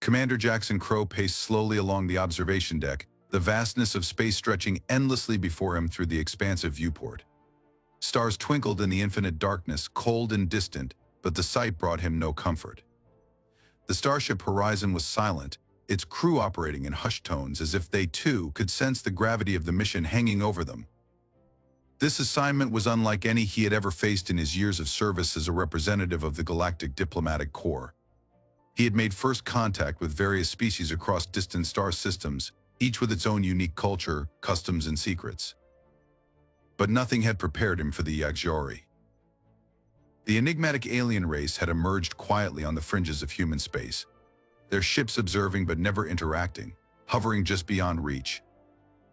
Commander Jackson Crow paced slowly along the observation deck, the vastness of space stretching endlessly before him through the expansive viewport. Stars twinkled in the infinite darkness, cold and distant, but the sight brought him no comfort. The starship horizon was silent, its crew operating in hushed tones as if they too could sense the gravity of the mission hanging over them. This assignment was unlike any he had ever faced in his years of service as a representative of the Galactic Diplomatic Corps. He had made first contact with various species across distant star systems, each with its own unique culture, customs, and secrets. But nothing had prepared him for the Yori. The enigmatic alien race had emerged quietly on the fringes of human space, their ships observing but never interacting, hovering just beyond reach.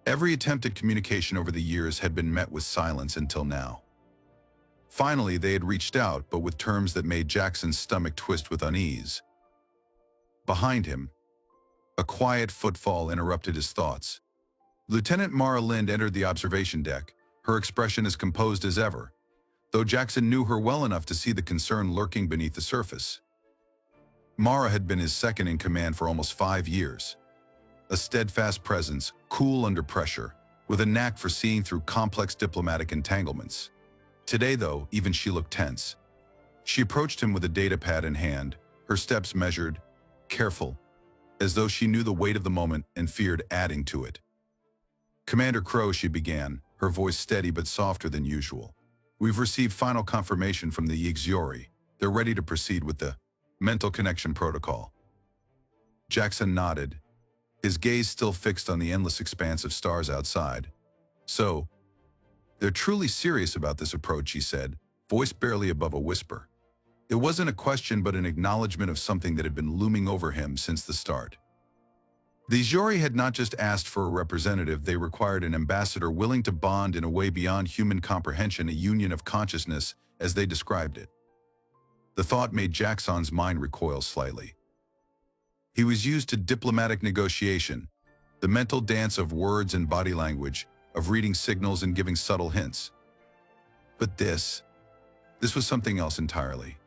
Every attempt at communication over the years had been met with silence until now. Finally, they had reached out, but with terms that made Jackson's stomach twist with unease. Behind him, a quiet footfall interrupted his thoughts. Lieutenant Mara Lind entered the observation deck, her expression as composed as ever, though Jackson knew her well enough to see the concern lurking beneath the surface. Mara had been his second in command for almost 5 years. A steadfast presence, cool under pressure, with a knack for seeing through complex diplomatic entanglements. Today, though, even she looked tense. She approached him with a datapad in hand, her steps measured, careful, as though she knew the weight of the moment and feared adding to it. "Commander Crow," she began, her voice steady but softer than usual. "We've received final confirmation from the Yori. They're ready to proceed with the mental connection protocol." Jackson nodded, his gaze still fixed on the endless expanse of stars outside. "So, they're truly serious about this approach," he said, voice barely above a whisper. It wasn't a question but an acknowledgement of something that had been looming over him since the start. The Yori had not just asked for a representative, they required an ambassador willing to bond in a way beyond human comprehension, a union of consciousness, as they described it. The thought made Jackson's mind recoil slightly. He was used to diplomatic negotiation, the mental dance of words and body language, of reading signals and giving subtle hints. But this was something else entirely.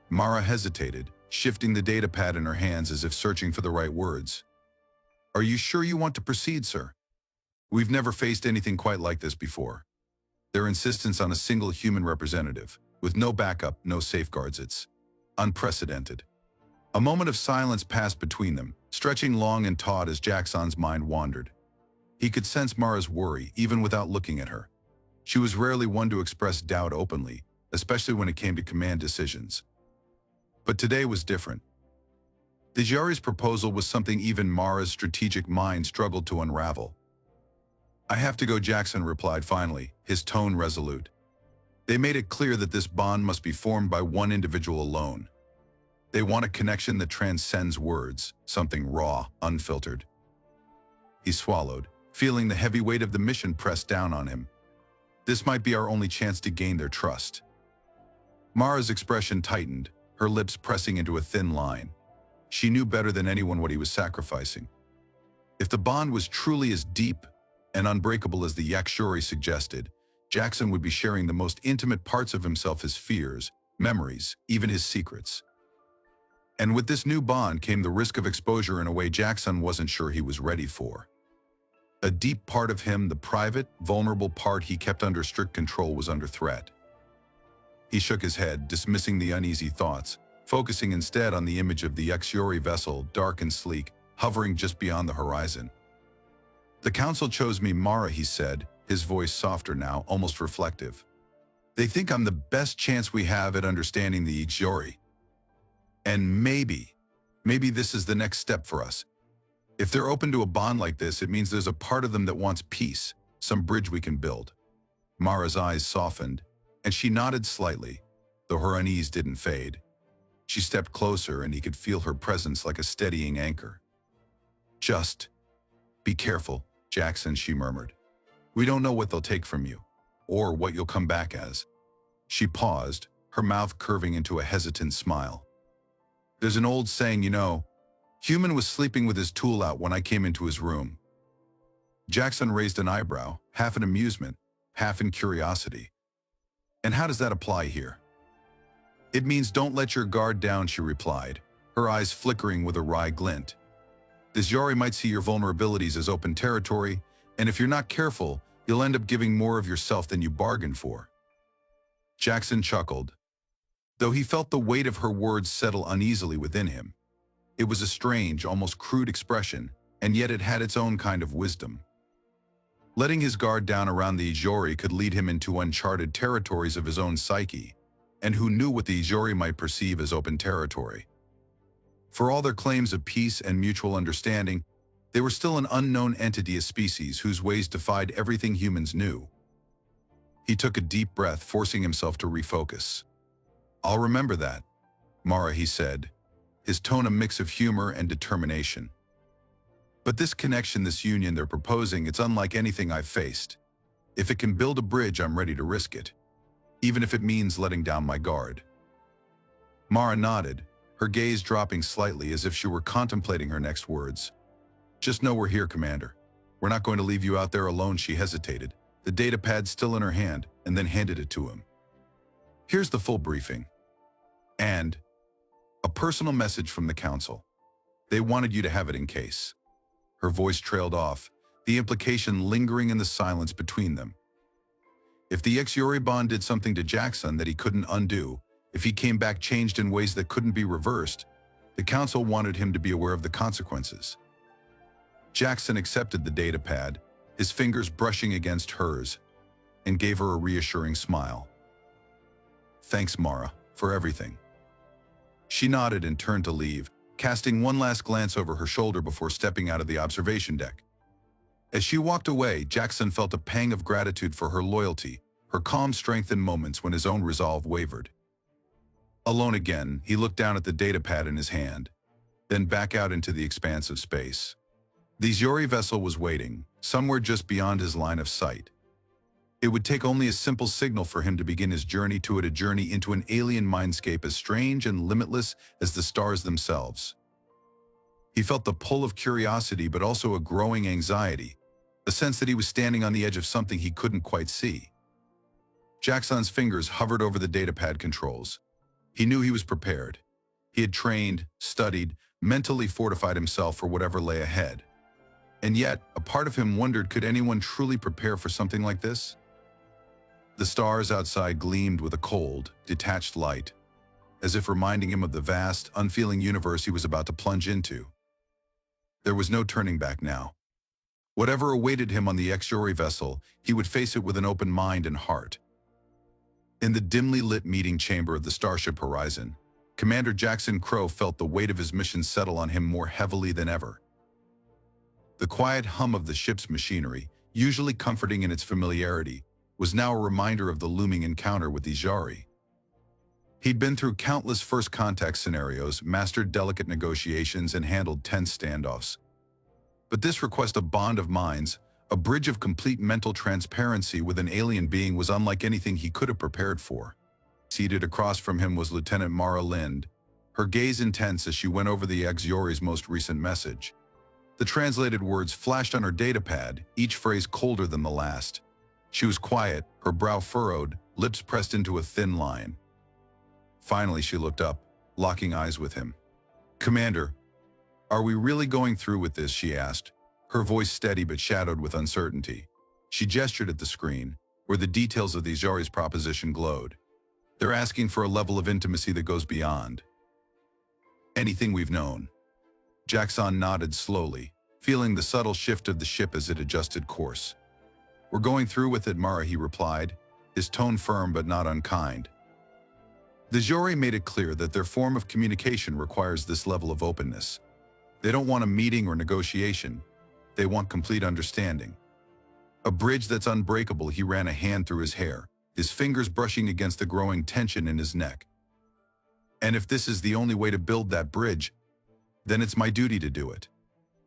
Mara hesitated, shifting the datapad in her hands as if searching for the right words. "Are you sure you want to proceed, sir? We've never faced anything quite like this before." Their insistence on a single human representative, with no backup, no safeguards, it's unprecedented. A moment of silence passed between them, stretching long and taut as Jackson's mind wandered. He could sense Mara's worry, even without looking at her. She was rarely one to express doubt openly, especially when it came to command decisions. But today was different. The Yori's proposal was something even Mara's strategic mind struggled to unravel. "I have to go," Jackson replied finally, his tone resolute. "They made it clear that this bond must be formed by one individual alone. They want a connection that transcends words, something raw, unfiltered." He swallowed, feeling the heavy weight of the mission press down on him. This might be our only chance to gain their trust. Mara's expression tightened, her lips pressing into a thin line. She knew better than anyone what he was sacrificing. If the bond was truly as deep and unbreakable as the Yori suggested, Jackson would be sharing the most intimate parts of himself, his fears, memories, even his secrets. And with this new bond came the risk of exposure in a way Jackson wasn't sure he was ready for. A deep part of him, the private, vulnerable part he kept under strict control, was under threat. He shook his head, dismissing the uneasy thoughts, focusing instead on the image of the Yori vessel, dark and sleek, hovering just beyond the horizon. "The Council chose me, Mara," he said, his voice softer now, almost reflective. "They think I'm the best chance we have at understanding the Yori. And maybe this is the next step for us. If they're open to a bond like this, it means there's a part of them that wants peace, some bridge we can build." Mara's eyes softened, and she nodded slightly, though her unease didn't fade. She stepped closer, and he could feel her presence like a steadying anchor. "Just be careful, Jackson," she murmured. "We don't know what they'll take from you, or what you'll come back as." She paused, her mouth curving into a hesitant smile. "There's an old saying, you know, human was sleeping with his tool out when I came into his room." Jackson raised an eyebrow, half in amusement, half in curiosity. "And how does that apply here?" "It means don't let your guard down," she replied, her eyes flickering with a wry glint. This Yori might see your vulnerabilities as open territory, and if you're not careful, you'll end up giving more of yourself than you bargained for. Jackson chuckled, though he felt the weight of her words settle uneasily within him. It was a strange, almost crude expression, and yet it had its own kind of wisdom. Letting his guard down around the Yori could lead him into uncharted territories of his own psyche, and who knew what the Yori might perceive as open territory. For all their claims of peace and mutual understanding, they were still an unknown entity, a species whose ways defied everything humans knew. He took a deep breath, forcing himself to refocus. "I'll remember that, Mara," he said, his tone a mix of humor and determination. "But this connection, this union they're proposing, it's unlike anything I've faced. If it can build a bridge, I'm ready to risk it, even if it means letting down my guard." Mara nodded, her gaze dropping slightly as if she were contemplating her next words. "Just know we're here, Commander. We're not going to leave you out there alone." She hesitated, the data pad still in her hand, and then handed it to him. "Here's the full briefing. And a personal message from the Council. They wanted you to have it in case." Her voice trailed off, the implication lingering in the silence between them. If the ex-Yori bond did something to Jackson that he couldn't undo, if he came back changed in ways that couldn't be reversed, the Council wanted him to be aware of the consequences. Jackson accepted the data pad, his fingers brushing against hers, and gave her a reassuring smile. "Thanks, Mara, for everything." She nodded and turned to leave, casting one last glance over her shoulder before stepping out of the observation deck. As she walked away, Jackson felt a pang of gratitude for her loyalty, her calm strength in moments when his own resolve wavered. Alone again, he looked down at the data pad in his hand, then back out into the expanse of space. The Yori vessel was waiting, somewhere just beyond his line of sight. It would take only a simple signal for him to begin his journey to it, a journey into an alien mindscape as strange and limitless as the stars themselves. He felt the pull of curiosity, but also a growing anxiety, a sense that he was standing on the edge of something he couldn't quite see. Jackson's fingers hovered over the datapad controls. He knew he was prepared. He had trained, studied, mentally fortified himself for whatever lay ahead. And yet, a part of him wondered, could anyone truly prepare for something like this? The stars outside gleamed with a cold, detached light, as if reminding him of the vast, unfeeling universe he was about to plunge into. There was no turning back now. Whatever awaited him on the ex-Yori vessel, he would face it with an open mind and heart. In the dimly lit meeting chamber of the Starship Horizon, Commander Jackson Crow felt the weight of his mission settle on him more heavily than ever. The quiet hum of the ship's machinery, usually comforting in its familiarity, was now a reminder of the looming encounter with the Yori. He'd been through countless first contact scenarios, mastered delicate negotiations, and handled tense standoffs. But this request, a bond of minds, a bridge of complete mental transparency with an alien being, was unlike anything he could have prepared for. Seated across from him was Lieutenant Mara Lind, her gaze intense as she went over the ex-Yori's most recent message. The translated words flashed on her datapad, each phrase colder than the last. She was quiet, her brow furrowed, lips pressed into a thin line. Finally, she looked up, locking eyes with him. "Commander, are we really going through with this?" she asked, her voice steady but shadowed with uncertainty. She gestured at the screen, where the details of the Yori's proposition glowed. "They're asking for a level of intimacy that goes beyond anything we've known." Jackson nodded slowly, feeling the subtle shift of the ship as it adjusted course. "We're going through with it, Mara," he replied, his tone firm but not unkind. The Yori made it clear that their form of communication requires this level of openness. They don't want a meeting or negotiation. They want complete understanding. A bridge that's unbreakable. He ran a hand through his hair, his fingers brushing against the growing tension in his neck. "And if this is the only way to build that bridge, then it's my duty to do it."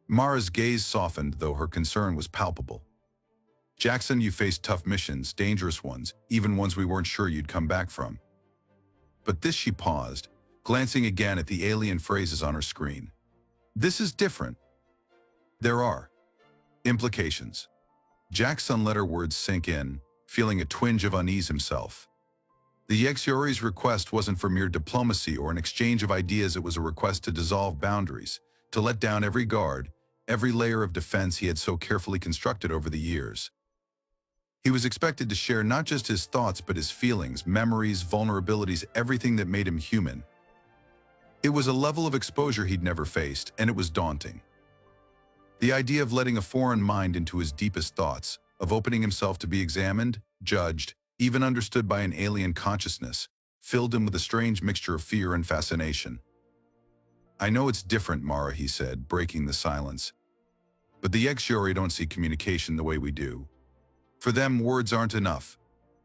Mara's gaze softened, though her concern was palpable. "Jackson, you faced tough missions, dangerous ones, even ones we weren't sure you'd come back from. But this," she paused, glancing again at the alien phrases on her screen. "This is different. There are implications." Jackson let her words sink in, feeling a twinge of unease himself. The ex-Yori's request wasn't for mere diplomacy or an exchange of ideas, it was a request to dissolve boundaries, to let down every guard, every layer of defense he had so carefully constructed over the years. He was expected to share not just his thoughts but his feelings, memories, vulnerabilities, everything that made him human. It was a level of exposure he'd never faced, and it was daunting. The idea of letting a foreign mind into his deepest thoughts, of opening himself to be examined, judged, even understood by an alien consciousness, filled him with a strange mixture of fear and fascination. "I know it's different, Mara," he said, breaking the silence. "But the ex-Yori don't see communication the way we do. For them, words aren't enough.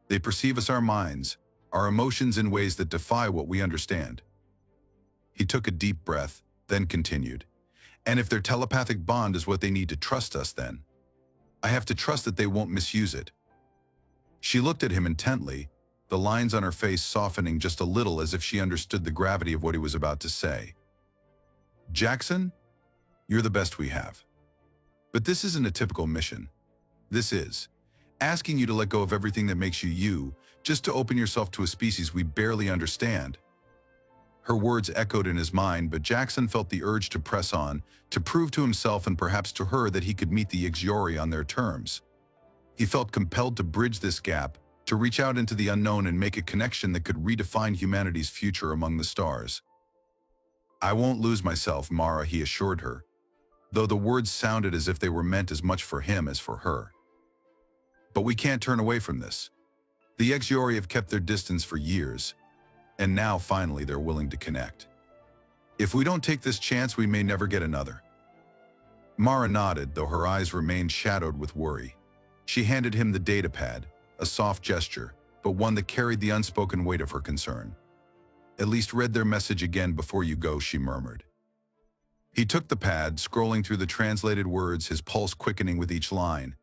They perceive us, our minds, our emotions in ways that defy what we understand." He took a deep breath, then continued. "And if their telepathic bond is what they need to trust us, then I have to trust that they won't misuse it." She looked at him intently, the lines on her face softening just a little as if she understood the gravity of what he was about to say. "Jackson, you're the best we have. But this isn't a typical mission. This is asking you to let go of everything that makes you you, just to open yourself to a species we barely understand." Her words echoed in his mind, but Jackson felt the urge to press on, to prove to himself and perhaps to her that he could meet the ex-Yori on their terms. He felt compelled to bridge this gap, to reach out into the unknown and make a connection that could redefine humanity's future among the stars. "I won't lose myself, Mara," he assured her, though the words sounded as if they were meant as much for him as for her. "But we can't turn away from this. The ex-Yori have kept their distance for years, and now finally they're willing to connect. If we don't take this chance, we may never get another." Mara nodded, though her eyes remained shadowed with worry. She handed him the datapad, a soft gesture, but one that carried the unspoken weight of her concern. "At least read their message again before you go," she murmured. He took the pad, scrolling through the translated words, his pulse quickening with each line.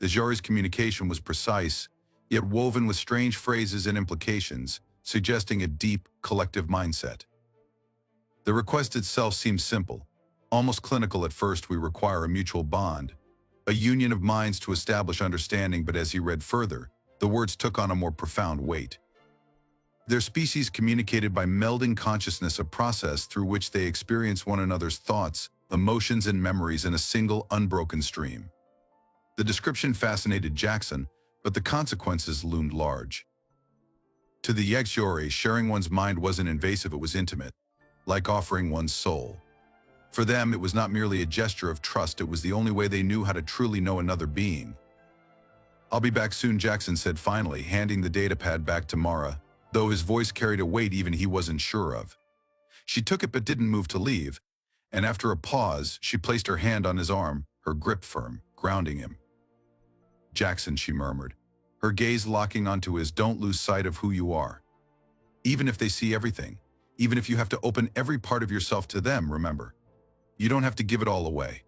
The Yori's communication was precise, yet woven with strange phrases and implications, suggesting a deep, collective mindset. The request itself seemed simple, almost clinical at first. "We require a mutual bond, a union of minds to establish understanding," but as he read further, the words took on a more profound weight. "Their species communicated by melding consciousness, a process through which they experience one another's thoughts, emotions, and memories in a single, unbroken stream." The description fascinated Jackson, but the consequences loomed large. To the ex-Yori, sharing one's mind wasn't invasive, it was intimate, like offering one's soul. For them, it was not merely a gesture of trust, it was the only way they knew how to truly know another being. "I'll be back soon," Jackson said finally, handing the datapad back to Mara, though his voice carried a weight even he wasn't sure of. She took it but didn't move to leave, and after a pause, she placed her hand on his arm, her grip firm, grounding him. "Jackson," she murmured, her gaze locking onto his, "don't lose sight of who you are. Even if they see everything, even if you have to open every part of yourself to them, remember, you don't have to give it all away."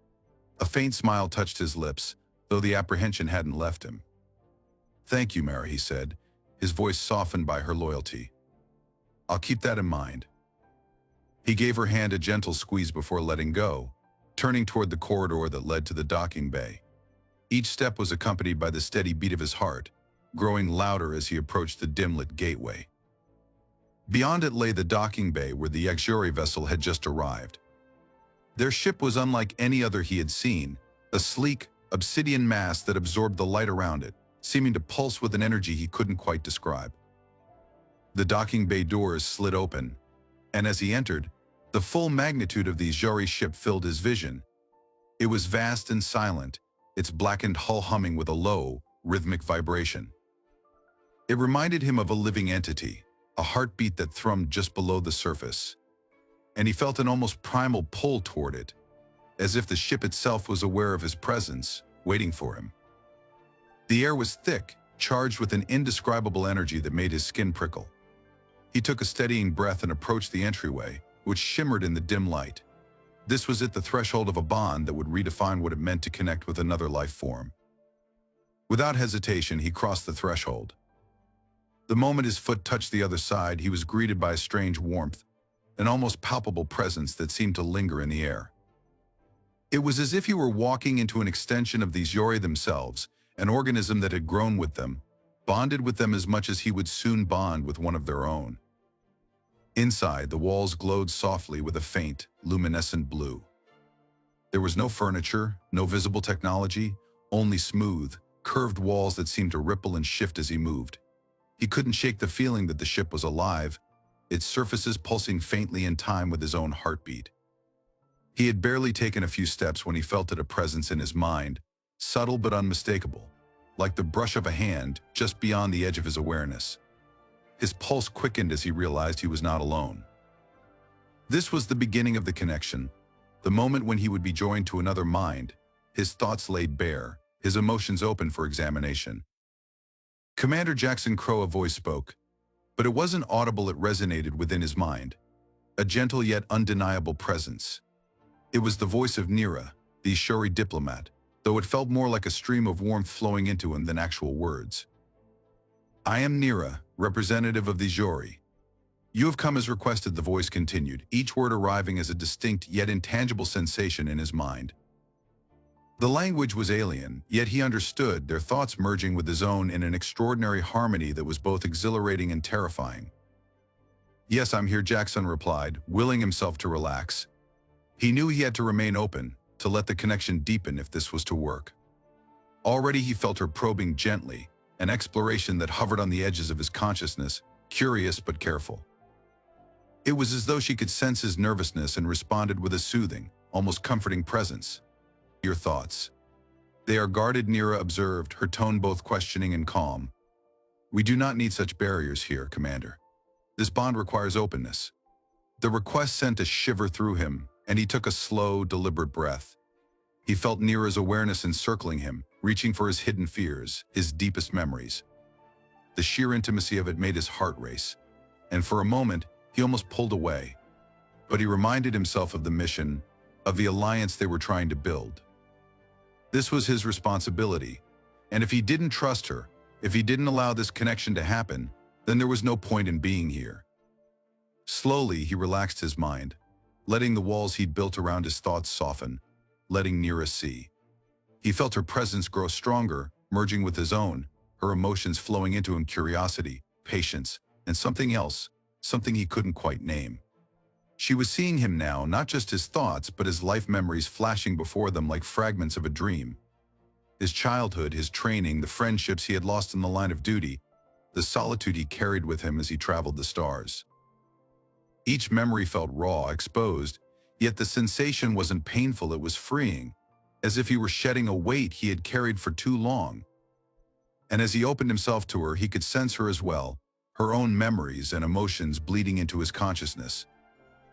A faint smile touched his lips, though the apprehension hadn't left him. "Thank you, Mara," he said, his voice softened by her loyalty. "I'll keep that in mind." He gave her hand a gentle squeeze before letting go, turning toward the corridor that led to the docking bay. Each step was accompanied by the steady beat of his heart, growing louder as he approached the dim-lit gateway. Beyond it lay the docking bay where the ex-Yori vessel had just arrived. Their ship was unlike any other he had seen, a sleek, obsidian mass that absorbed the light around it, seeming to pulse with an energy he couldn't quite describe. The docking bay doors slid open, and as he entered, the full magnitude of the Yori ship filled his vision. It was vast and silent, its blackened hull humming with a low, rhythmic vibration. It reminded him of a living entity, a heartbeat that thrummed just below the surface, and he felt an almost primal pull toward it, as if the ship itself was aware of his presence, waiting for him. The air was thick, charged with an indescribable energy that made his skin prickle. He took a steadying breath and approached the entryway, which shimmered in the dim light. This was at the threshold of a bond that would redefine what it meant to connect with another life form. Without hesitation, he crossed the threshold. The moment his foot touched the other side, he was greeted by a strange warmth, an almost palpable presence that seemed to linger in the air. It was as if he were walking into an extension of these Yori themselves, an organism that had grown with them, bonded with them as much as he would soon bond with one of their own. Inside, the walls glowed softly with a faint, luminescent blue. There was no furniture, no visible technology, only smooth, curved walls that seemed to ripple and shift as he moved. He couldn't shake the feeling that the ship was alive, its surfaces pulsing faintly in time with his own heartbeat. He had barely taken a few steps when he felt a presence in his mind, subtle but unmistakable, like the brush of a hand just beyond the edge of his awareness. His pulse quickened as he realized he was not alone. This was the beginning of the connection, the moment when he would be joined to another mind, his thoughts laid bare, his emotions open for examination. Commander Jackson Crow, a voice spoke, but it wasn't audible. It resonated within his mind, a gentle yet undeniable presence. It was the voice of Nera, the Yori diplomat, though it felt more like a stream of warmth flowing into him than actual words. "I am Nera, representative of the Yori. You have come as requested," the voice continued, each word arriving as a distinct yet intangible sensation in his mind. The language was alien, yet he understood, their thoughts merging with his own in an extraordinary harmony that was both exhilarating and terrifying. "Yes, I'm here," Jackson replied, willing himself to relax. He knew he had to remain open, to let the connection deepen if this was to work. Already he felt her probing gently, an exploration that hovered on the edges of his consciousness, curious but careful. It was as though she could sense his nervousness and responded with a soothing, almost comforting presence. "Your thoughts. They are guarded," Nera observed, her tone both questioning and calm. "We do not need such barriers here, Commander. This bond requires openness." The request sent a shiver through him, and he took a slow, deliberate breath. He felt Nera's awareness encircling him, reaching for his hidden fears, his deepest memories. The sheer intimacy of it made his heart race, and for a moment, he almost pulled away. But he reminded himself of the mission, of the alliance they were trying to build. This was his responsibility, and if he didn't trust her, if he didn't allow this connection to happen, then there was no point in being here. Slowly, he relaxed his mind, letting the walls he'd built around his thoughts soften, letting Nera see. He felt her presence grow stronger, merging with his own, her emotions flowing into him: curiosity, patience, and something else, something he couldn't quite name. She was seeing him now, not just his thoughts, but his life memories flashing before them like fragments of a dream. His childhood, his training, the friendships he had lost in the line of duty, the solitude he carried with him as he traveled the stars. Each memory felt raw, exposed, yet the sensation wasn't painful, it was freeing, as if he were shedding a weight he had carried for too long. And as he opened himself to her, he could sense her as well, her own memories and emotions bleeding into his consciousness.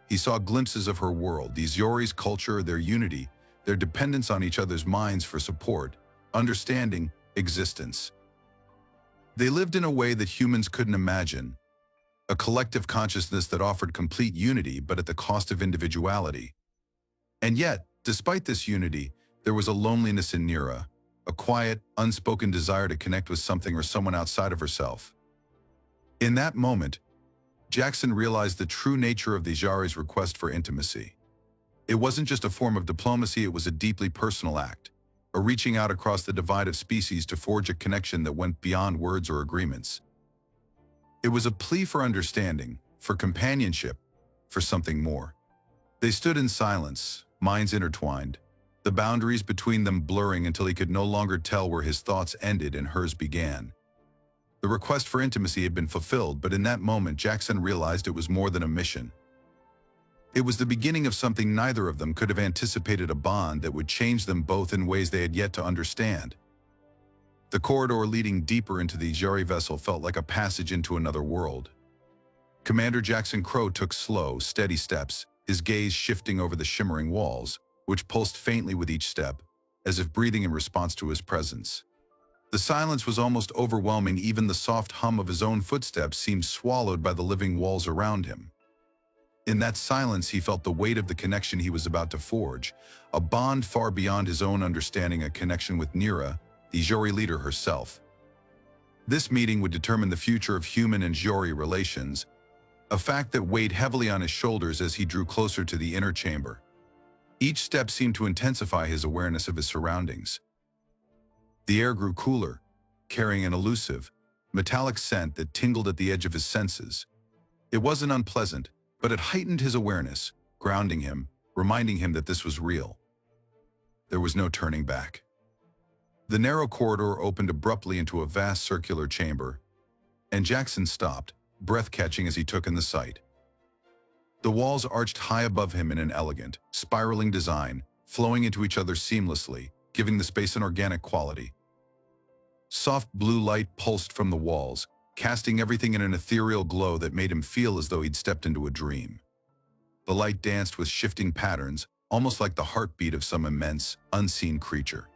He saw glimpses of her world, these Yori's culture, their unity, their dependence on each other's minds for support, understanding, existence. They lived in a way that humans couldn't imagine, a collective consciousness that offered complete unity but at the cost of individuality. And yet, despite this unity, there was a loneliness in Nera, a quiet, unspoken desire to connect with something or someone outside of herself. In that moment, Jackson realized the true nature of the Yori's request for intimacy. It wasn't just a form of diplomacy, it was a deeply personal act, a reaching out across the divide of species to forge a connection that went beyond words or agreements. It was a plea for understanding, for companionship, for something more. They stood in silence, minds intertwined, the boundaries between them blurring until he could no longer tell where his thoughts ended and hers began. The request for intimacy had been fulfilled, but in that moment, Jackson realized it was more than a mission. It was the beginning of something neither of them could have anticipated, a bond that would change them both in ways they had yet to understand. The corridor leading deeper into the Yori vessel felt like a passage into another world. Commander Jackson Crow took slow, steady steps, his gaze shifting over the shimmering walls, which pulsed faintly with each step, as if breathing in response to his presence. The silence was almost overwhelming, even the soft hum of his own footsteps seemed swallowed by the living walls around him. In that silence, he felt the weight of the connection he was about to forge, a bond far beyond his own understanding, a connection with Nera, the Yori leader herself. This meeting would determine the future of human and Yori relations, a fact that weighed heavily on his shoulders as he drew closer to the inner chamber. Each step seemed to intensify his awareness of his surroundings. The air grew cooler, carrying an elusive, metallic scent that tingled at the edge of his senses. It wasn't unpleasant, but it heightened his awareness, grounding him, reminding him that this was real. There was no turning back. The narrow corridor opened abruptly into a vast circular chamber, and Jackson stopped, breath-catching as he took in the sight. The walls arched high above him in an elegant, spiraling design, flowing into each other seamlessly, giving the space an organic quality. Soft blue light pulsed from the walls, casting everything in an ethereal glow that made him feel as though he'd stepped into a dream. The light danced with shifting patterns, almost like the heartbeat of some immense, unseen creature.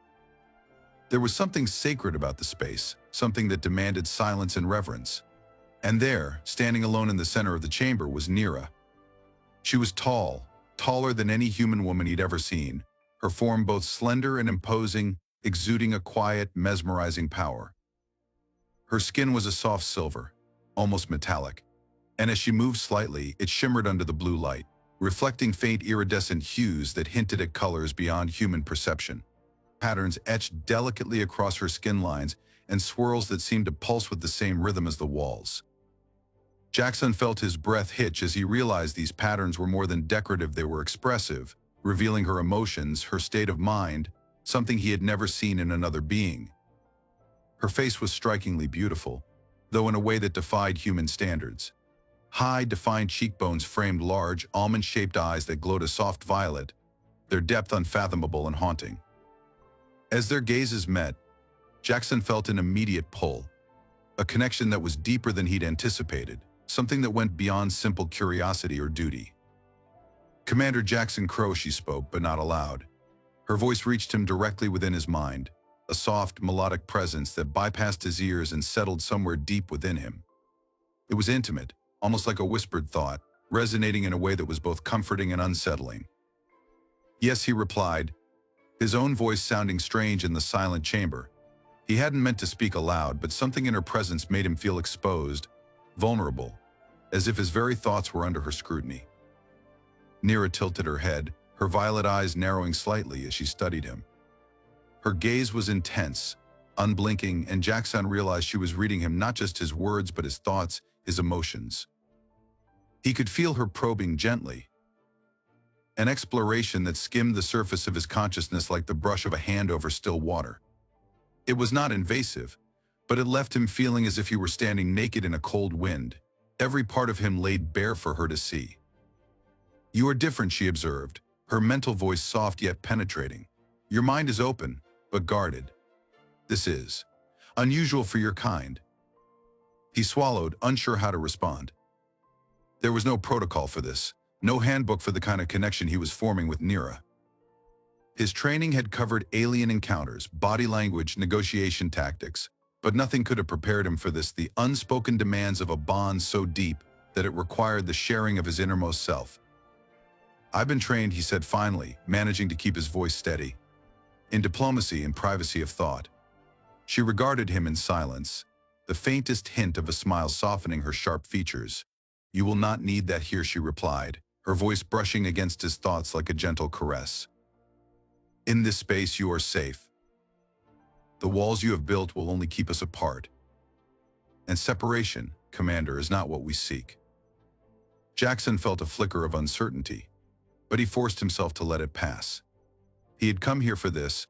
There was something sacred about the space, something that demanded silence and reverence. And there, standing alone in the center of the chamber, was Nera. She was tall, taller than any human woman he'd ever seen, her form both slender and imposing, exuding a quiet, mesmerizing power. Her skin was a soft silver, almost metallic, and as she moved slightly, it shimmered under the blue light, reflecting faint iridescent hues that hinted at colors beyond human perception. Patterns etched delicately across her skin lines and swirls that seemed to pulse with the same rhythm as the walls. Jackson felt his breath hitch as he realized these patterns were more than decorative, they were expressive, revealing her emotions, her state of mind, something he had never seen in another being. Her face was strikingly beautiful, though in a way that defied human standards. High, defined cheekbones framed large, almond-shaped eyes that glowed a soft violet, their depth unfathomable and haunting. As their gazes met, Jackson felt an immediate pull, a connection that was deeper than he'd anticipated, something that went beyond simple curiosity or duty. "Commander Jackson Crow," she spoke, but not aloud. Her voice reached him directly within his mind, a soft, melodic presence that bypassed his ears and settled somewhere deep within him. It was intimate, almost like a whispered thought, resonating in a way that was both comforting and unsettling. "Yes," he replied, his own voice sounding strange in the silent chamber. He hadn't meant to speak aloud, but something in her presence made him feel exposed, vulnerable, as if his very thoughts were under her scrutiny. Nera tilted her head, her violet eyes narrowing slightly as she studied him. Her gaze was intense, unblinking, and Jackson realized she was reading him, not just his words, but his thoughts, his emotions. He could feel her probing gently, an exploration that skimmed the surface of his consciousness like the brush of a hand over still water. It was not invasive, but it left him feeling as if he were standing naked in a cold wind, every part of him laid bare for her to see. "You are different," she observed, her mental voice soft yet penetrating. "Your mind is open, but guarded. This is unusual for your kind." He swallowed, unsure how to respond. There was no protocol for this, no handbook for the kind of connection he was forming with Nera. His training had covered alien encounters, body language, negotiation tactics, but nothing could have prepared him for this, the unspoken demands of a bond so deep that it required the sharing of his innermost self. "I've been trained," he said finally, managing to keep his voice steady, "in diplomacy and privacy of thought." She regarded him in silence, the faintest hint of a smile softening her sharp features. "You will not need that here," she replied, her voice brushing against his thoughts like a gentle caress. "In this space you are safe. The walls you have built will only keep us apart. And separation, Commander, is not what we seek." Jackson felt a flicker of uncertainty, but he forced himself to let it pass. He had come here for this,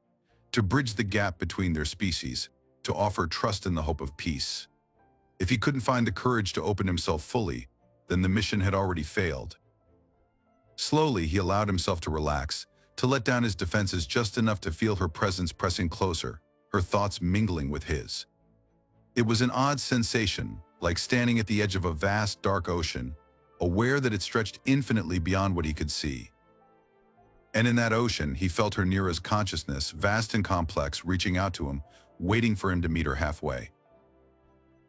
to bridge the gap between their species, to offer trust in the hope of peace. If he couldn't find the courage to open himself fully, then the mission had already failed. Slowly, he allowed himself to relax, to let down his defenses just enough to feel her presence pressing closer, her thoughts mingling with his. It was an odd sensation, like standing at the edge of a vast, dark ocean, aware that it stretched infinitely beyond what he could see. And in that ocean, he felt her Nera's consciousness, vast and complex, reaching out to him, waiting for him to meet her halfway.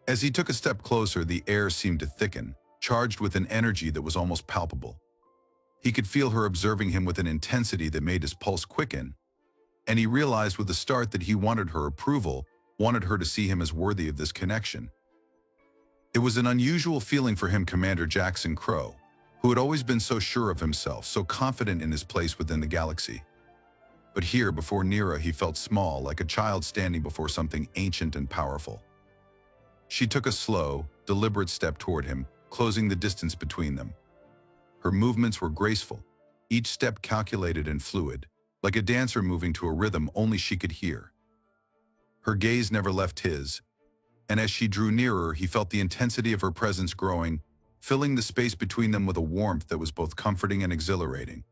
As he took a step closer, the air seemed to thicken, charged with an energy that was almost palpable. He could feel her observing him with an intensity that made his pulse quicken, and he realized with a start that he wanted her approval, wanted her to see him as worthy of this connection. It was an unusual feeling for him, Commander Jackson Crow, who had always been so sure of himself, so confident in his place within the galaxy. But here, before Nera, he felt small, like a child standing before something ancient and powerful. She took a slow, deliberate step toward him, closing the distance between them. Her movements were graceful, each step calculated and fluid, like a dancer moving to a rhythm only she could hear. Her gaze never left his, and as she drew nearer, he felt the intensity of her presence growing, filling the space between them with a warmth that was both comforting and exhilarating.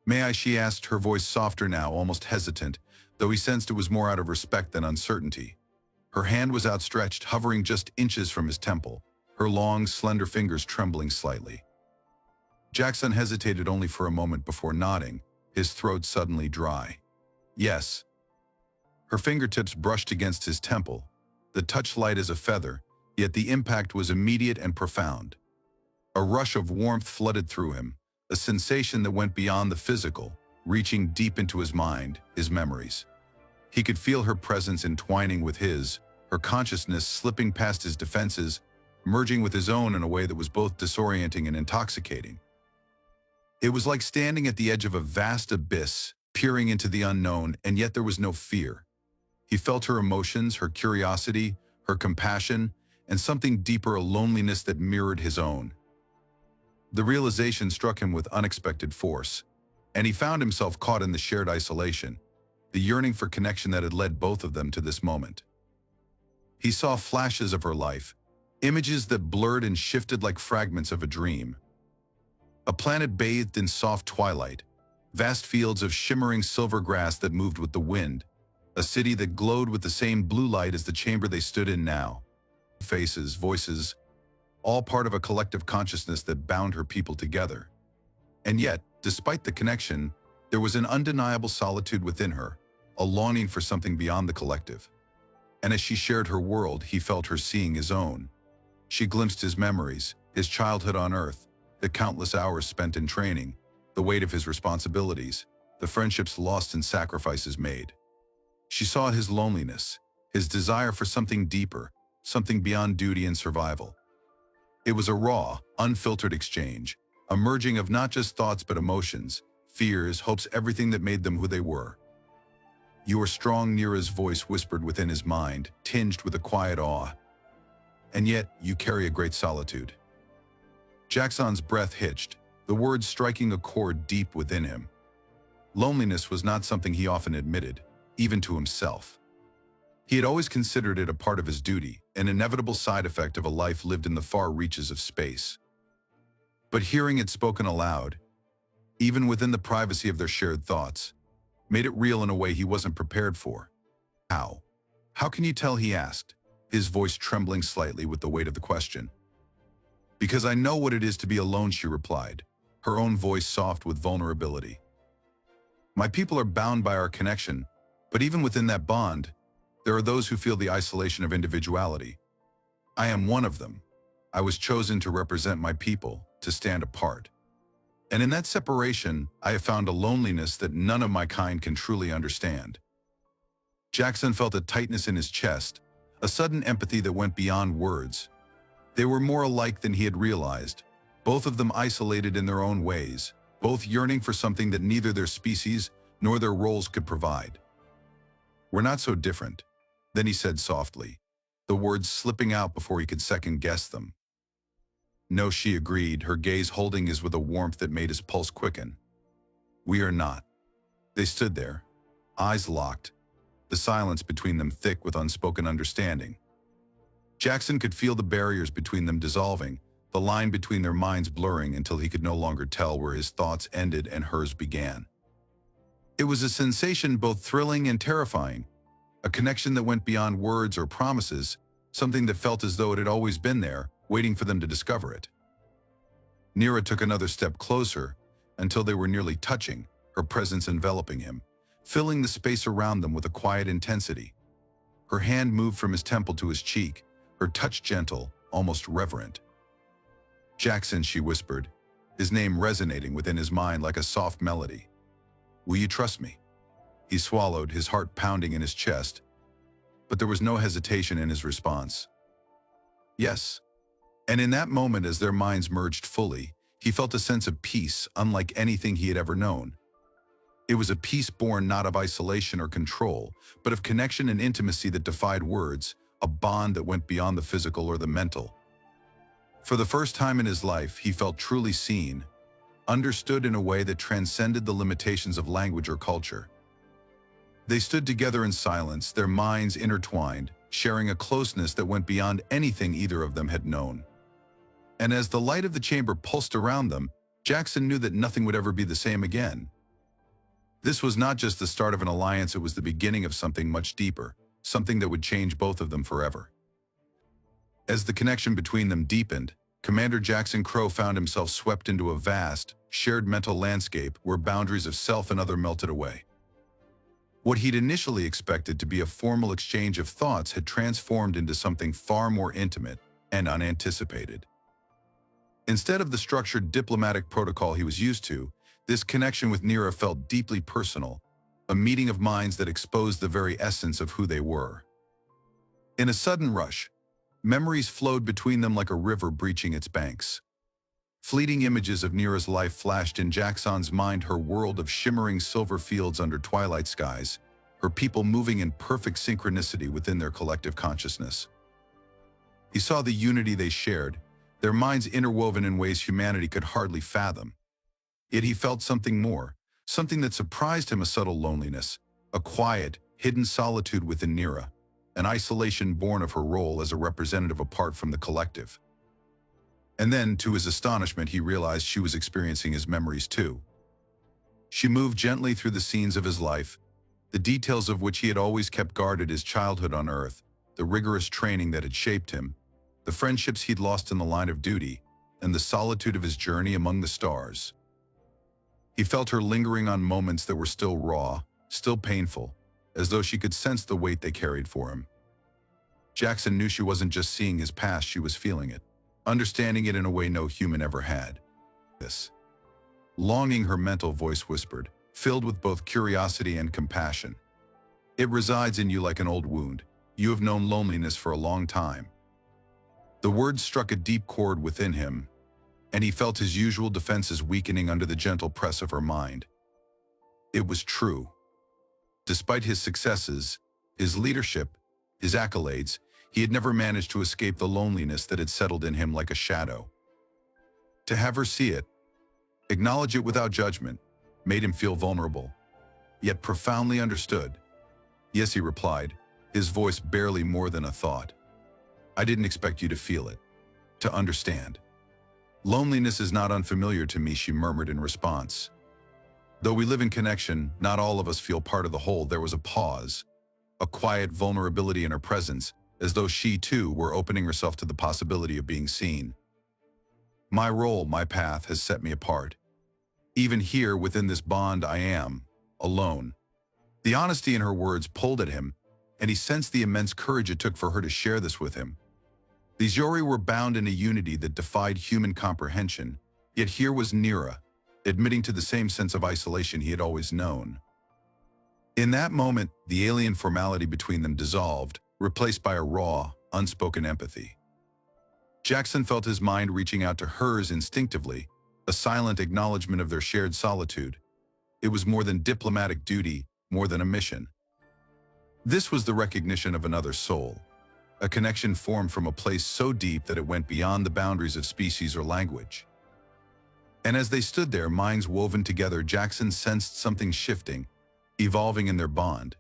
"May I?" she asked, her voice softer now, almost hesitant, though he sensed it was more out of respect than uncertainty. Her hand was outstretched, hovering just inches from his temple, her long, slender fingers trembling slightly. Jackson hesitated only for a moment before nodding, his throat suddenly dry. "Yes." Her fingertips brushed against his temple, the touch light as a feather, yet the impact was immediate and profound. A rush of warmth flooded through him, a sensation that went beyond the physical, reaching deep into his mind, his memories. He could feel her presence entwining with his, her consciousness slipping past his defenses, merging with his own in a way that was both disorienting and intoxicating. It was like standing at the edge of a vast abyss, peering into the unknown, and yet there was no fear. He felt her emotions, her curiosity, her compassion, and something deeper, a loneliness that mirrored his own. The realization struck him with unexpected force, and he found himself caught in the shared isolation, the yearning for connection that had led both of them to this moment. He saw flashes of her life, images that blurred and shifted like fragments of a dream. A planet bathed in soft twilight, vast fields of shimmering silver grass that moved with the wind, a city that glowed with the same blue light as the chamber they stood in now. Faces, voices, all part of a collective consciousness that bound her people together. And yet, despite the connection, there was an undeniable solitude within her, a longing for something beyond the collective. And as she shared her world, he felt her seeing his own. She glimpsed his memories, his childhood on Earth, the countless hours spent in training, the weight of his responsibilities, the friendships lost and sacrifices made. She saw his loneliness, his desire for something deeper, something beyond duty and survival. It was a raw, unfiltered exchange, a merging of not just thoughts but emotions, fears, hopes, everything that made them who they were. "You are strong," Nera's voice whispered within his mind, tinged with a quiet awe. "And yet, you carry a great solitude." Jackson's breath hitched, the words striking a chord deep within him. Loneliness was not something he often admitted, even to himself. He had always considered it a part of his duty, an inevitable side effect of a life lived in the far reaches of space. But hearing it spoken aloud, even within the privacy of their shared thoughts, made it real in a way he wasn't prepared for. "How? How can you tell?" he asked, his voice trembling slightly with the weight of the question. "Because I know what it is to be alone," she replied, her own voice soft with vulnerability. "My people are bound by our connection, but even within that bond, there are those who feel the isolation of individuality. I am one of them. I was chosen to represent my people, to stand apart. And in that separation, I have found a loneliness that none of my kind can truly understand." Jackson felt a tightness in his chest, a sudden empathy that went beyond words. They were more alike than he had realized, both of them isolated in their own ways, both yearning for something that neither their species nor their roles could provide. "We're not so different," then he said softly, the words slipping out before he could second-guess them. "No," she agreed, her gaze holding his with a warmth that made his pulse quicken. "We are not." They stood there, eyes locked, the silence between them thick with unspoken understanding. Jackson could feel the barriers between them dissolving, the line between their minds blurring until he could no longer tell where his thoughts ended and hers began. It was a sensation both thrilling and terrifying, a connection that went beyond words or promises, something that felt as though it had always been there, waiting for them to discover it. Nera took another step closer, until they were nearly touching, her presence enveloping him, filling the space around them with a quiet intensity. Her hand moved from his temple to his cheek, her touch gentle, almost reverent. "Jackson," she whispered, his name resonating within his mind like a soft melody. "Will you trust me?" He swallowed, his heart pounding in his chest, but there was no hesitation in his response. "Yes." And in that moment, as their minds merged fully, he felt a sense of peace unlike anything he had ever known. It was a peace born not of isolation or control, but of connection and intimacy that defied words, a bond that went beyond the physical or the mental. For the first time in his life, he felt truly seen, understood in a way that transcended the limitations of language or culture. They stood together in silence, their minds intertwined, sharing a closeness that went beyond anything either of them had known. And as the light of the chamber pulsed around them, Jackson knew that nothing would ever be the same again. This was not just the start of an alliance, it was the beginning of something much deeper, something that would change both of them forever. As the connection between them deepened, Commander Jackson Crow found himself swept into a vast, shared mental landscape where boundaries of self and other melted away. What he'd initially expected to be a formal exchange of thoughts had transformed into something far more intimate and unanticipated. Instead of the structured diplomatic protocol he was used to, this connection with Nera felt deeply personal, a meeting of minds that exposed the very essence of who they were. In a sudden rush, memories flowed between them like a river breaching its banks. Fleeting images of Nera's life flashed in Jackson's mind, her world of shimmering silver fields under twilight skies, her people moving in perfect synchronicity within their collective consciousness. He saw the unity they shared, their minds interwoven in ways humanity could hardly fathom. Yet he felt something more, something that surprised him, a subtle loneliness, a quiet, hidden solitude within Nera, an isolation born of her role as a representative apart from the collective. And then, to his astonishment, he realized she was experiencing his memories too. She moved gently through the scenes of his life, the details of which he had always kept guarded: his childhood on Earth, the rigorous training that had shaped him, the friendships he'd lost in the line of duty, and the solitude of his journey among the stars. He felt her lingering on moments that were still raw, still painful, as though she could sense the weight they carried for him. Jackson knew she wasn't just seeing his past, she was feeling it, understanding it in a way no human ever had. This longing, her mental voice whispered, filled with both curiosity and compassion. It resides in you like an old wound. You have known loneliness for a long time. The words struck a deep chord within him, and he felt his usual defenses weakening under the gentle press of her mind. It was true. Despite his successes, his leadership, his accolades, he had never managed to escape the loneliness that had settled in him like a shadow. To have her see it, acknowledge it without judgment, made him feel vulnerable, yet profoundly understood. "Yes," he replied, his voice barely more than a thought. "I didn't expect you to feel it, to understand." "Loneliness is not unfamiliar to me," she murmured in response. "Though we live in connection, not all of us feel part of the whole." There was a pause, a quiet vulnerability in her presence, as though she too were opening herself to the possibility of being seen. "My role, my path has set me apart. Even here within this bond I am, alone." The honesty in her words pulled at him, and he sensed the immense courage it took for her to share this with him. These Yori were bound in a unity that defied human comprehension, yet here was Nera, admitting to the same sense of isolation he had always known. In that moment, the alien formality between them dissolved, replaced by a raw, unspoken empathy. Jackson felt his mind reaching out to hers instinctively, a silent acknowledgement of their shared solitude. It was more than diplomatic duty, more than a mission. This was the recognition of another soul, a connection formed from a place so deep that it went beyond the boundaries of species or language. And as they stood there, minds woven together, Jackson sensed something shifting, evolving in their bond.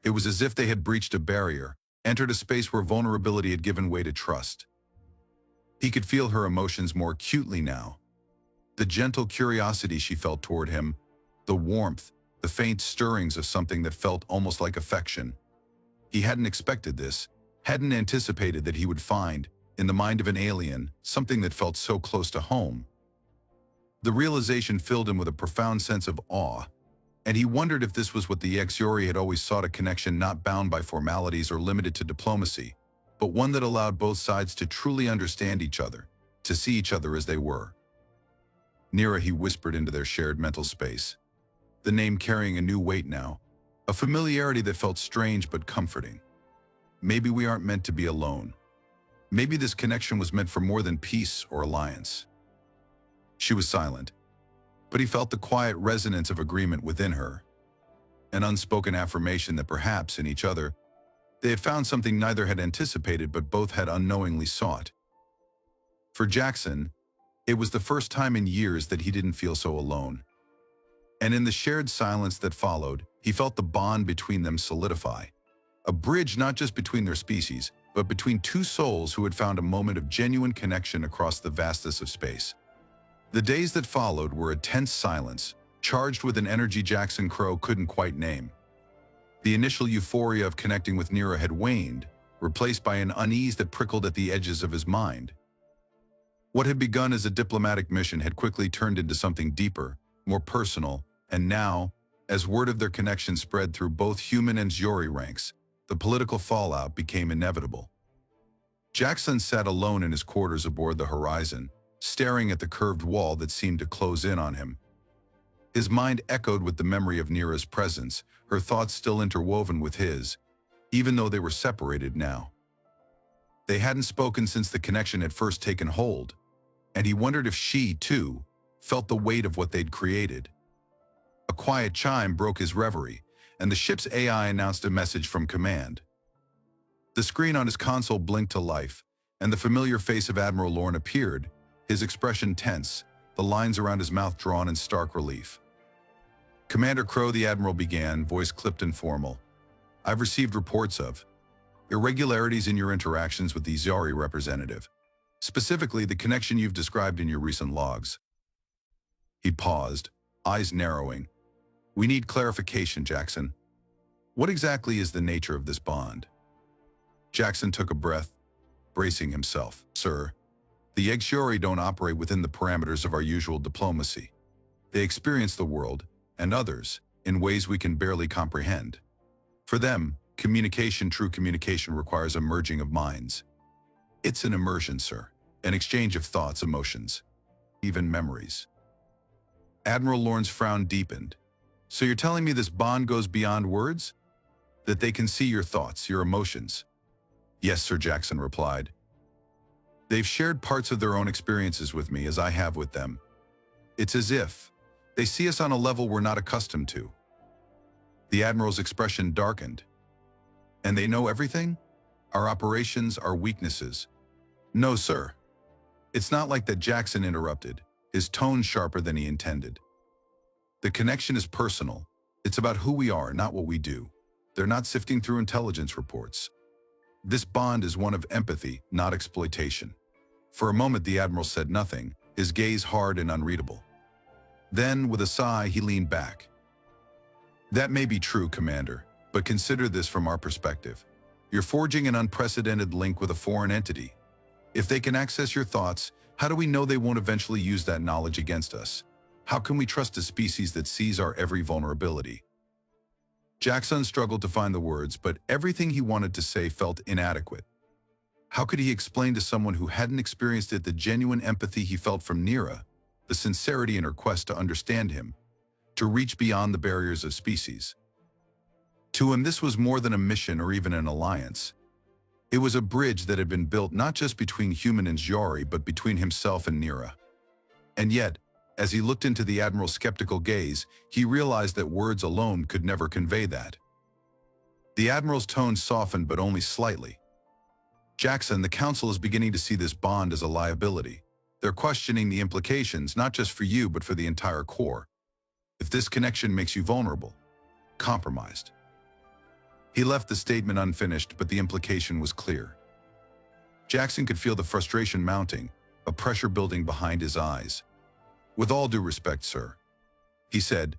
It was as if they had breached a barrier, entered a space where vulnerability had given way to trust. He could feel her emotions more acutely now. The gentle curiosity she felt toward him, the warmth, the faint stirrings of something that felt almost like affection. He hadn't expected this, hadn't anticipated that he would find, in the mind of an alien, something that felt so close to home. The realization filled him with a profound sense of awe, and he wondered if this was what the ex-Yori had always sought: a connection not bound by formalities or limited to diplomacy, but one that allowed both sides to truly understand each other, to see each other as they were. "Nera," he whispered into their shared mental space, the name carrying a new weight now, a familiarity that felt strange but comforting. "Maybe we aren't meant to be alone. Maybe this connection was meant for more than peace or alliance." She was silent, but he felt the quiet resonance of agreement within her, an unspoken affirmation that perhaps in each other They had found something neither had anticipated but both had unknowingly sought. For Jackson, it was the first time in years that he didn't feel so alone. And in the shared silence that followed, he felt the bond between them solidify. A bridge not just between their species, but between two souls who had found a moment of genuine connection across the vastness of space. The days that followed were a tense silence, charged with an energy Jackson Crow couldn't quite name. The initial euphoria of connecting with Nera had waned, replaced by an unease that prickled at the edges of his mind. What had begun as a diplomatic mission had quickly turned into something deeper, more personal, and now, as word of their connection spread through both human and Yori ranks, the political fallout became inevitable. Jackson sat alone in his quarters aboard the horizon, staring at the curved wall that seemed to close in on him. His mind echoed with the memory of Nera's presence, her thoughts still interwoven with his, even though they were separated now. They hadn't spoken since the connection had first taken hold, and he wondered if she, too, felt the weight of what they'd created. A quiet chime broke his reverie, and the ship's AI announced a message from command. The screen on his console blinked to life, and the familiar face of Admiral Lorne appeared, his expression tense, the lines around his mouth drawn in stark relief. "Commander Crow," the Admiral began, voice clipped and formal. "I've received reports of irregularities in your interactions with the Yori representative, specifically the connection you've described in your recent logs." He paused, eyes narrowing. "We need clarification, Jackson. What exactly is the nature of this bond?" Jackson took a breath, bracing himself. "Sir, the Yori don't operate within the parameters of our usual diplomacy. They experience the world, and others, in ways we can barely comprehend. For them, true communication requires a merging of minds. It's an immersion, sir, an exchange of thoughts, emotions, even memories." Admiral Lorne's frown deepened. "So you're telling me this bond goes beyond words? That they can see your thoughts, your emotions?" "Yes, Sir," Jackson replied. "They've shared parts of their own experiences with me as I have with them. It's as if they see us on a level we're not accustomed to." The Admiral's expression darkened. "And they know everything? Our operations, our weaknesses?" "No, sir." "It's not like that," Jackson interrupted, his tone sharper than he intended. "The connection is personal. It's about who we are, not what we do. They're not sifting through intelligence reports. This bond is one of empathy, not exploitation." For a moment the Admiral said nothing, his gaze hard and unreadable. Then, with a sigh, he leaned back. "That may be true, Commander, but consider this from our perspective. You're forging an unprecedented link with a foreign entity. If they can access your thoughts, how do we know they won't eventually use that knowledge against us? How can we trust a species that sees our every vulnerability?" Jackson struggled to find the words, but everything he wanted to say felt inadequate. How could he explain to someone who hadn't experienced it the genuine empathy he felt from Nera, the sincerity in her quest to understand him, to reach beyond the barriers of species? To him, this was more than a mission or even an alliance. It was a bridge that had been built not just between human and Yori, but between himself and Nera. And yet, as he looked into the Admiral's skeptical gaze, he realized that words alone could never convey that. The Admiral's tone softened, but only slightly. "Jackson, the Council is beginning to see this bond as a liability. They're questioning the implications, not just for you, but for the entire Corps. If this connection makes you vulnerable, compromised." He left the statement unfinished, but the implication was clear. Jackson could feel the frustration mounting, a pressure building behind his eyes. "With all due respect, sir," he said,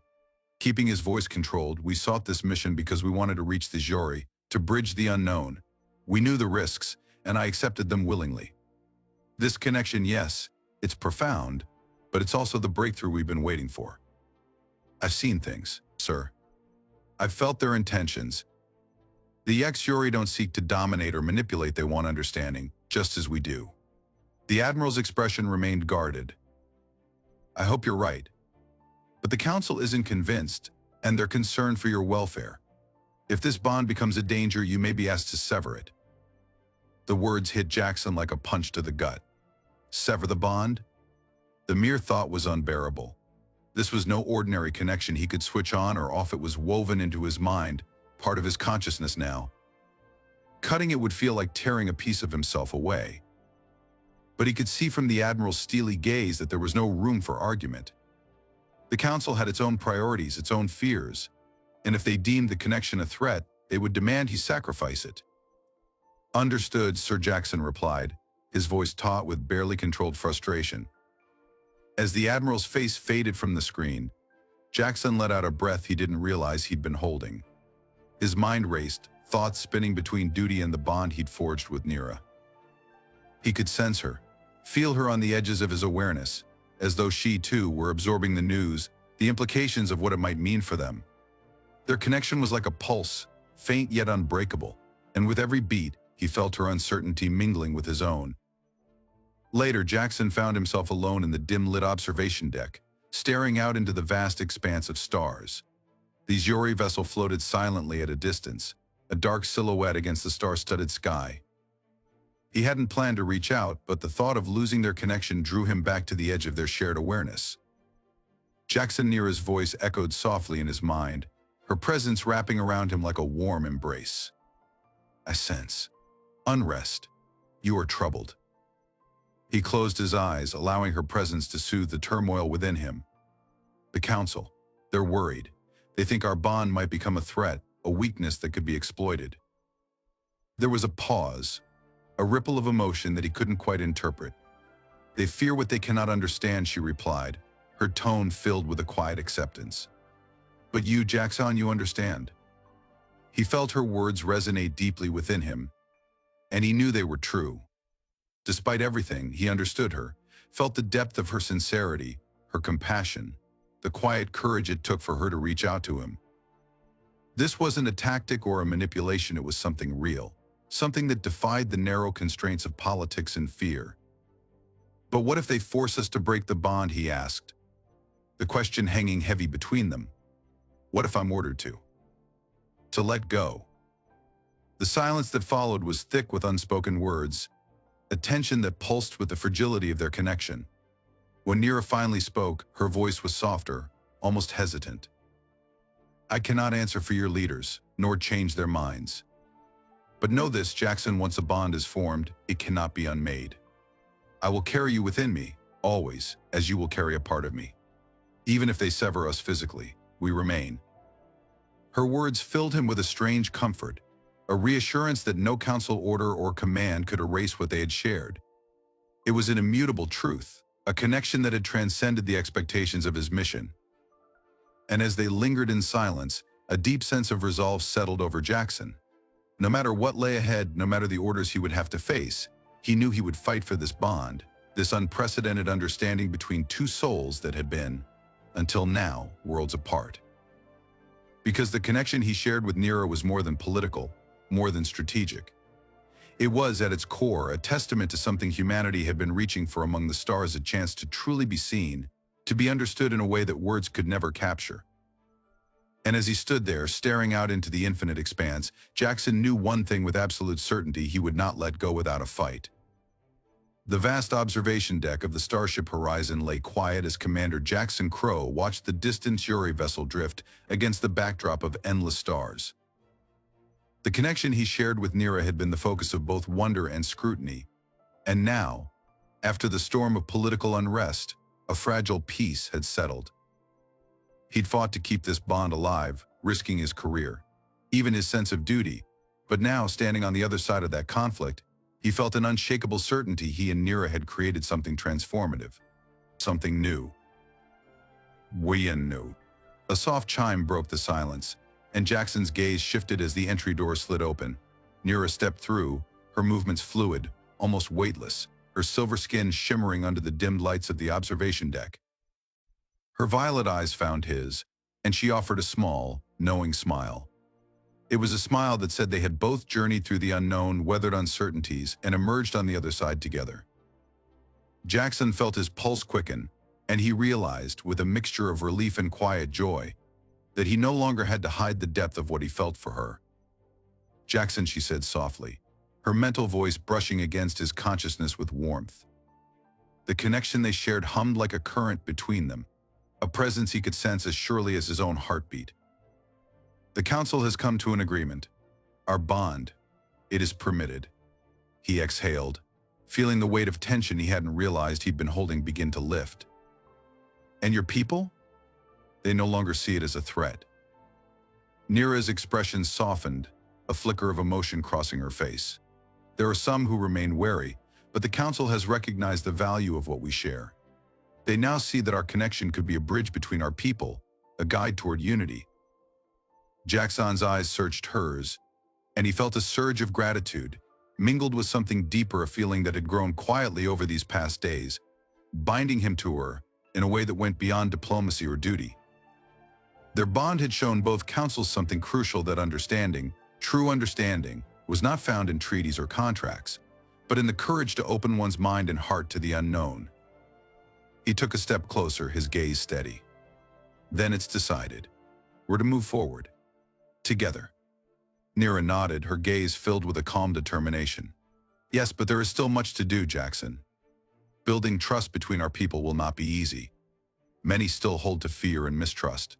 keeping his voice controlled, "we sought this mission because we wanted to reach the Yori, to bridge the unknown. We knew the risks, and I accepted them willingly. This connection, yes, it's profound, but it's also the breakthrough we've been waiting for. I've seen things, sir. I've felt their intentions. The Yori don't seek to dominate or manipulate, they want understanding, just as we do." The Admiral's expression remained guarded. "I hope you're right. But the Council isn't convinced, and they're concerned for your welfare. If this bond becomes a danger, you may be asked to sever it." The words hit Jackson like a punch to the gut. Sever the bond? The mere thought was unbearable. This was no ordinary connection he could switch on or off. It was woven into his mind, part of his consciousness now. Cutting it would feel like tearing a piece of himself away. But he could see from the Admiral's steely gaze that there was no room for argument. The Council had its own priorities, its own fears, and if they deemed the connection a threat, they would demand he sacrifice it. "Understood," Sir Jackson replied, his voice taut with barely controlled frustration. As the Admiral's face faded from the screen, Jackson let out a breath he didn't realize he'd been holding. His mind raced, thoughts spinning between duty and the bond he'd forged with Nera. He could sense her, feel her on the edges of his awareness, as though she too were absorbing the news, the implications of what it might mean for them. Their connection was like a pulse, faint yet unbreakable, and with every beat, he felt her uncertainty mingling with his own. Later, Jackson found himself alone in the dim-lit observation deck, staring out into the vast expanse of stars. The Yori vessel floated silently at a distance, a dark silhouette against the star-studded sky. He hadn't planned to reach out, but the thought of losing their connection drew him back to the edge of their shared awareness. Jackson Nera's voice echoed softly in his mind, her presence wrapping around him like a warm embrace. "I sense unrest. You are troubled." He closed his eyes, allowing her presence to soothe the turmoil within him. "The Council, they're worried. They think our bond might become a threat, a weakness that could be exploited." There was a pause, a ripple of emotion that he couldn't quite interpret. "They fear what they cannot understand," she replied, her tone filled with a quiet acceptance. "But you, Jackson, you understand." He felt her words resonate deeply within him, and he knew they were true. Despite everything, he understood her, felt the depth of her sincerity, her compassion, the quiet courage it took for her to reach out to him. This wasn't a tactic or a manipulation, it was something real, something that defied the narrow constraints of politics and fear. "But what if they force us to break the bond?" he asked, the question hanging heavy between them. "What if I'm ordered to let go?" The silence that followed was thick with unspoken words, a tension that pulsed with the fragility of their connection. When Nera finally spoke, her voice was softer, almost hesitant. "I cannot answer for your leaders, nor change their minds. But know this, Jackson, once a bond is formed, it cannot be unmade. I will carry you within me, always, as you will carry a part of me. Even if they sever us physically, we remain." Her words filled him with a strange comfort, a reassurance that no council order or command could erase what they had shared. It was an immutable truth, a connection that had transcended the expectations of his mission. And as they lingered in silence, a deep sense of resolve settled over Jackson. No matter what lay ahead, no matter the orders he would have to face, he knew he would fight for this bond, this unprecedented understanding between two souls that had been, until now, worlds apart. Because the connection he shared with Nera was more than political, more than strategic. It was, at its core, a testament to something humanity had been reaching for among the stars, a chance to truly be seen, to be understood in a way that words could never capture. And as he stood there, staring out into the infinite expanse, Jackson knew one thing with absolute certainty: he would not let go without a fight. The vast observation deck of the Starship Horizon lay quiet as Commander Jackson Crow watched the distant Yori vessel drift against the backdrop of endless stars. The connection he shared with Nera had been the focus of both wonder and scrutiny, and now, after the storm of political unrest, a fragile peace had settled. He'd fought to keep this bond alive, risking his career, even his sense of duty, but now, standing on the other side of that conflict, he felt an unshakable certainty he and Nera had created something transformative, something new. "We knew." A soft chime broke the silence, and Jackson's gaze shifted as the entry door slid open. Nera stepped through, her movements fluid, almost weightless, her silver skin shimmering under the dimmed lights of the observation deck. Her violet eyes found his, and she offered a small, knowing smile. It was a smile that said they had both journeyed through the unknown, weathered uncertainties, and emerged on the other side together. Jackson felt his pulse quicken, and he realized, with a mixture of relief and quiet joy, that he no longer had to hide the depth of what he felt for her. "Jackson," she said softly, her mental voice brushing against his consciousness with warmth. The connection they shared hummed like a current between them, a presence he could sense as surely as his own heartbeat. "The Council has come to an agreement. Our bond, It is permitted. He exhaled, feeling the weight of tension he hadn't realized he'd been holding begin to lift. And your people? They no longer see it as a threat. Nera's expression softened, a flicker of emotion crossing her face. There are some who remain wary, but the Council has recognized the value of what we share. They now see that our connection could be a bridge between our people, a guide toward unity. Jackson's eyes searched hers, and he felt a surge of gratitude, mingled with something deeper, a feeling that had grown quietly over these past days, binding him to her in a way that went beyond diplomacy or duty. Their bond had shown both councils something crucial, that understanding, true understanding, was not found in treaties or contracts, but in the courage to open one's mind and heart to the unknown. He took a step closer, his gaze steady. Then it's decided. We're to move forward. Together. Nera nodded, her gaze filled with a calm determination. Yes, but there is still much to do, Jackson. Building trust between our people will not be easy. Many still hold to fear and mistrust.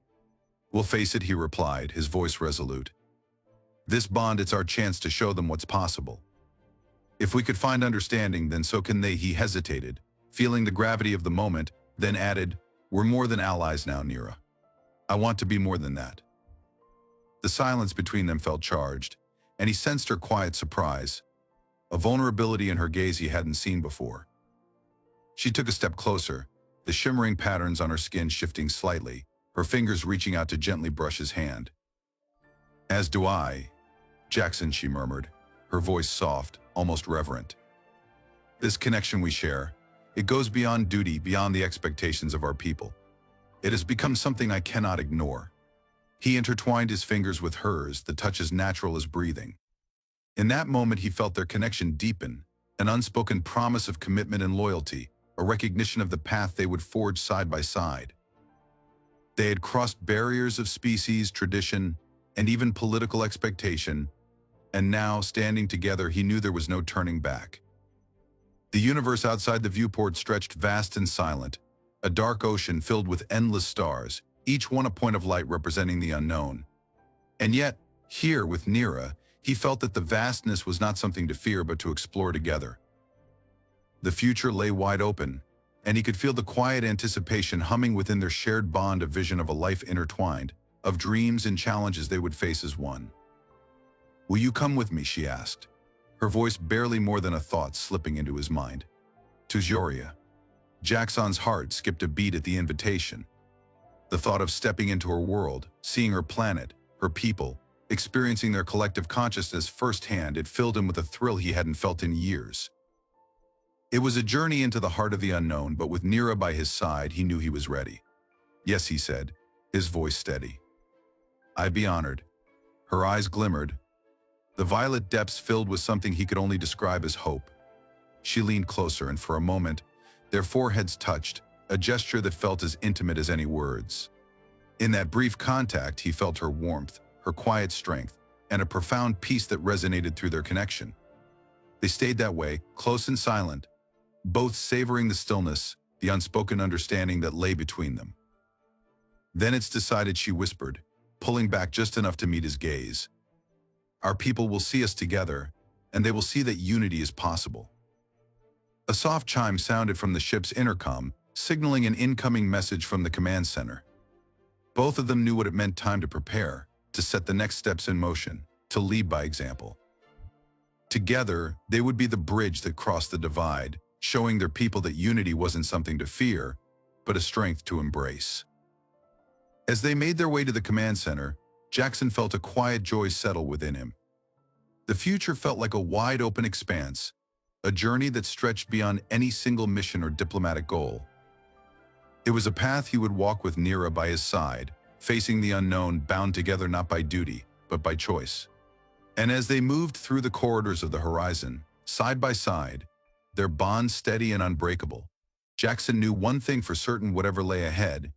We'll face it, he replied, his voice resolute. This bond, it's our chance to show them what's possible. If we could find understanding, then so can they. He hesitated, feeling the gravity of the moment, then added, we're more than allies now, Nera. I want to be more than that. The silence between them felt charged, and he sensed her quiet surprise, a vulnerability in her gaze he hadn't seen before. She took a step closer, the shimmering patterns on her skin shifting slightly, her fingers reaching out to gently brush his hand. As do I, Jackson, she murmured, her voice soft, almost reverent. This connection we share, it goes beyond duty, beyond the expectations of our people. It has become something I cannot ignore. He intertwined his fingers with hers, the touch as natural as breathing. In that moment, he felt their connection deepen, an unspoken promise of commitment and loyalty, a recognition of the path they would forge side by side. They had crossed barriers of species, tradition, and even political expectation, and now, standing together, he knew there was no turning back. The universe outside the viewport stretched vast and silent, a dark ocean filled with endless stars, each one a point of light representing the unknown. And yet, here with Nera, he felt that the vastness was not something to fear but to explore together. The future lay wide open, and he could feel the quiet anticipation humming within their shared bond, a vision of a life intertwined, of dreams and challenges they would face as one. Will you come with me, she asked, her voice barely more than a thought slipping into his mind. To Yori. Jackson's heart skipped a beat at the invitation. The thought of stepping into her world, seeing her planet, her people, experiencing their collective consciousness firsthand, it filled him with a thrill he hadn't felt in years. It was a journey into the heart of the unknown, but with Nera by his side, he knew he was ready. Yes, he said, his voice steady. I'd be honored. Her eyes glimmered, the violet depths filled with something he could only describe as hope. She leaned closer, and for a moment, their foreheads touched, a gesture that felt as intimate as any words. In that brief contact, he felt her warmth, her quiet strength, and a profound peace that resonated through their connection. They stayed that way, close and silent, both savoring the stillness, the unspoken understanding that lay between them. Then it's decided, she whispered, pulling back just enough to meet his gaze. Our people will see us together, and they will see that unity is possible. A soft chime sounded from the ship's intercom, signaling an incoming message from the command center. Both of them knew what it meant: time to prepare, to set the next steps in motion, to lead by example. Together, they would be the bridge that crossed the divide, showing their people that unity wasn't something to fear, but a strength to embrace. As they made their way to the command center, Jackson felt a quiet joy settle within him. The future felt like a wide-open expanse, a journey that stretched beyond any single mission or diplomatic goal. It was a path he would walk with Nera by his side, facing the unknown, bound together not by duty, but by choice. And as they moved through the corridors of the horizon, side by side, their bond steady and unbreakable, Jackson knew one thing for certain: whatever lay ahead,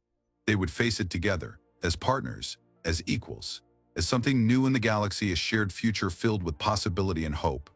they would face it together, as partners, as equals, as something new in the galaxy, a shared future filled with possibility and hope.